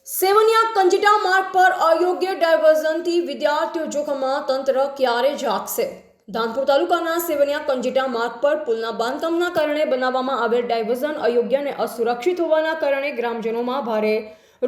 સેવનિયા કંજીટા માર્ગ પર અયોગ્ય ડાયવર્ઝનથી વિદ્યાર્થીઓ જોખમમાં, તંત્ર ક્યારે જાગશે? ધાનપુર તાલુકાના સેવનિયા કંજીટા માર્ગ પર પુલના બાંધકામના કારણે બનાવવામાં આવેલ ડાયવર્ઝન અયોગ્ય અને અસુરક્ષિત હોવાના કારણે ગ્રામજનોમાં ભારે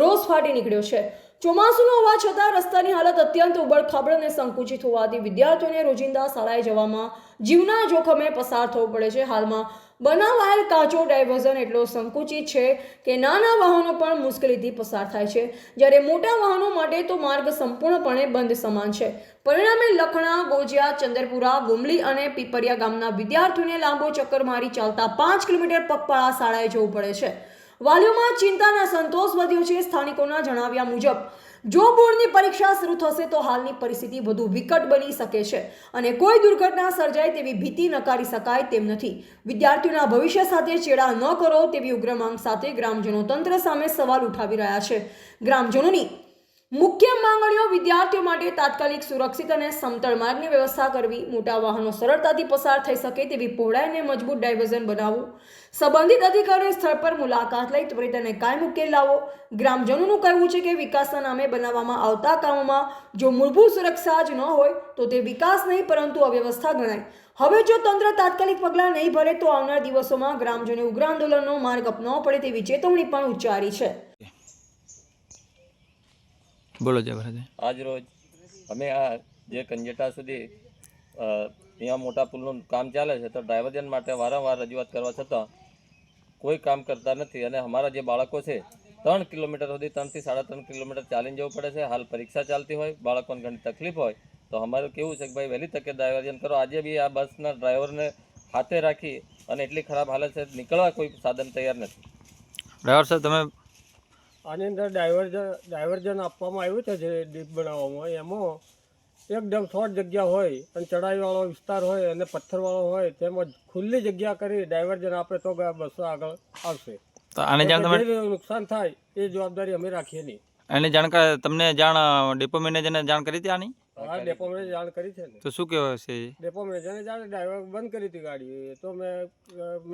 રોષ ફાટી નીકળ્યો છે. ચોમાસુનો હોવા છતાં રસ્તાની હાલત અત્યંત ઉબડખાબડ અને સંકુચિત હોવાથી વિદ્યાર્થીઓને રોજિંદા શાળાએ જવામાં જીવના જોખમે પસાર થવું પડે છે. હાલમાં બનાવાયેલ કાચો ડાયવર્ઝન એટલો સંકુચિત છે કે નાના વાહનો પણ મુશ્કેલીથી પસાર થાય છે, જ્યારે મોટા વાહનો માટે તો માર્ગ સંપૂર્ણપણે બંધ સમાન છે. પરિણામે લખણા, ગોજિયા, ચંદરપુરા, ગુમલી અને પીપરિયા ગામના વિદ્યાર્થીઓને લાંબો ચક્કર મારી ચાલતા 5 કિલોમીટર પગપાળા શાળાએ જવું પડે છે. વાલીઓમાં ચિંતાના સંતોષ વધ્યો છે. સ્થાનિકોના જણાવ્યા મુજબ જો બોર્ડની પરીક્ષા શરૂ થશે તો હાલની પરિસ્થિતિ વધુ વિકટ બની શકે છે અને કોઈ દુર્ઘટના સર્જાય તેવી ભીતિ નકારી શકાય તેમ નથી. વિદ્યાર્થીઓના ભવિષ્ય સાથે ચેડા ન કરો તેવી ઉગ્ર માંગ સાથે ગ્રામજનો તંત્ર સામે સવાલ ઉઠાવી રહ્યા છે. ગ્રામજનોની મુખ્ય માંગણીઓ વિદ્યાર્થીઓ માટે તાત્કાલિક સુરક્ષિત અને સમતળ માર્ગની વ્યવસ્થા કરવી, મોટા વાહનો સરળતાથી પસાર થઈ શકે તેવી પહોળાઈ અને મજબૂત ડાયવર્ઝન બનાવવું, સંબંધિત અધિકારીઓ સ્થળ પર મુલાકાત લઈ ત્વરિત અને કાયમ ઉકેલ લાવો. ગ્રામજનોનું કહેવું છે કે વિકાસના નામે બનાવવામાં આવતા કામોમાં જો મૂળભૂત સુરક્ષા જ ન હોય તો તે વિકાસ નહીં પરંતુ અવ્યવસ્થા ગણાય. હવે જો તંત્ર તાત્કાલિક પગલાં નહીં ભરે તો આવનાર દિવસોમાં ગ્રામજનોને ઉગ્ર આંદોલનનો માર્ગ અપનાવવો પડે તેવી ચેતવણી પણ ઉચ્ચારી છે. બોલો જય આજ રોજ અમે આ જે કંજેટા સુધી અહીંયા મોટા પુલનું કામ ચાલે છે તો ડાયવર્ઝન માટે વારંવાર રજૂઆત કરવા છતાં કોઈ કામ કરતા નથી અને અમારા જે બાળકો છે 3 કિલોમીટર સુધી 3 થી 3.5 કિલોમીટર ચાલીને જવું પડે છે. હાલ પરીક્ષા ચાલતી હોય, બાળકોને ઘણી તકલીફ હોય તો અમારું કેવું છે કે ભાઈ વહેલી તકે ડાયવર્ઝન કરો. આજે બી આ બસના ડ્રાઈવરને હાથે રાખી અને એટલી ખરાબ હાલત છે, નીકળવા કોઈ સાધન તૈયાર નથી. ડ્રાઈવર સાહેબ, તમે આની અંદર ડાયવર્ઝન આપવામાં આવ્યું છે જે ડીપ બનાવવામાં, એમાં એકદમ શોર્ટ જગ્યા હોય અને ચઢાઈવાળો વિસ્તાર હોય અને પથ્થરવાળો હોય, તેમજ ખુલ્લી જગ્યા કરી ડાયવર્ઝન આપે તો બસો આગળ આવશે. તો આને જાણ તમે નુકસાન થાય એ જવાબદારી અમે રાખીએ નહીં. એની તમને જાણ ડેપો મેનેજરને જાણ કરી હતી આની? હા, ડેપો મેનેજર જાણ કરી છે ને. તો શું કહેવાય છે? ડેપો મેનેજરને જાણ ડ્રાઈવર બંધ કરી હતી ગાડી, તો મેં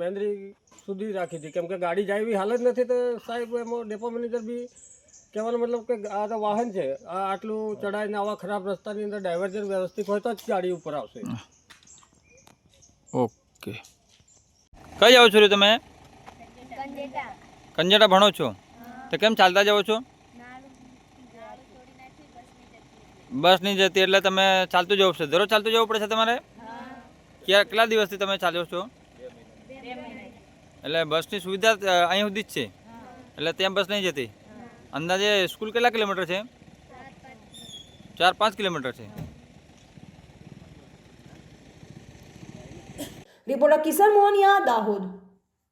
મેંદરી સુધી રાખી હતી કેમ કે ગાડી જાય એવી હાલત નથી. તો સાહેબ એમાં ડેપો મેનેજર બી કહેવાનો મતલબ કે આ તો વાહન છે, આ આટલું ચડાઈને આવા ખરાબ રસ્તાની અંદર ડાયવર્ઝન વ્યવસ્થિત હોય તો જ ગાડી ઉપર આવશે. ઓકે. કઈ જાઓ છો તમે? કંજેટા ભણો છો તો કેમ ચાલતા જાઓ છો? બસ નહીં જતી એટલે તમે ચાલતું જવું પડશે. દરરોજ ચાલતું જવું પડે છે તમારે? કેટલા દિવસથી તમે ચાલ્યો છો? એટલે બસની સુવિધા અહીં સુધી જ છે એટલે ત્યાં બસ નહીં જતી. અંદાજે સ્કૂલ કેટલા કિલોમીટર છે? 4-5 કિલોમીટર છે. રિપોર્ટર કિશન મોહનિયા, દાહોદ.